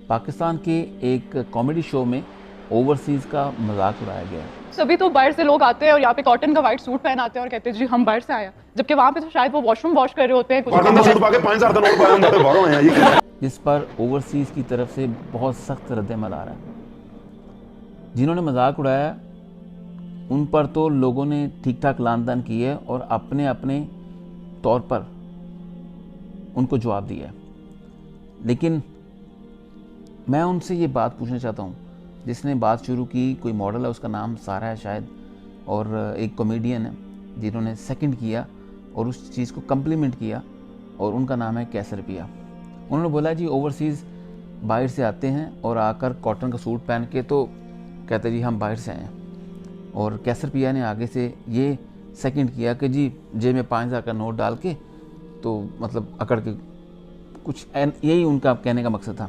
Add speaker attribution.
Speaker 1: पाकिस्तान के एक comedy show में ओवरसीज़ का मजाक उड़ाया गया है।
Speaker 2: सभी तो बाहर से लोग आते हैं और यहाँ पे कॉटन का वाइट सूट पहन आते हैं और कहते हैं जी हम बाहर से आए हैं, जबकि वहाँ पे तो शायद वो वॉशरूम वॉश कर रहे होते हैं
Speaker 3: कॉटन का सूट पाके 5,000 का नोट पाया हम जाते भागो हैं ये
Speaker 1: जिस पर ओवरसीज़ की तरफ से बहुत सख्त रद्द-ए-अमल आ रहा है। जिन्होंने मजाक उड़ाया उन पर तो लोगों ने ठीक ठाक लानतान की है और अपने अपने तौर पर उनको जवाब दिया है। लेकिन मैं उनसे ये बात पूछना चाहता हूँ, जिसने बात शुरू की, कोई मॉडल है, उसका नाम सारा है शायद, और एक कॉमेडियन है जिन्होंने सेकंड किया और उस चीज़ को कम्प्लीमेंट किया, और उनका नाम है कैसर पिया। उन्होंने बोला जी ओवरसीज़ बाहर से आते हैं और आकर कॉटन का सूट पहन के तो कहते जी हम बाहर से आए हैं, और कैसर पिया ने आगे से ये सेकंड किया कि जी जेब में 5,000 का नोट डाल के तो मतलब अकड़ के कुछ, यही उनका कहने का मकसद था।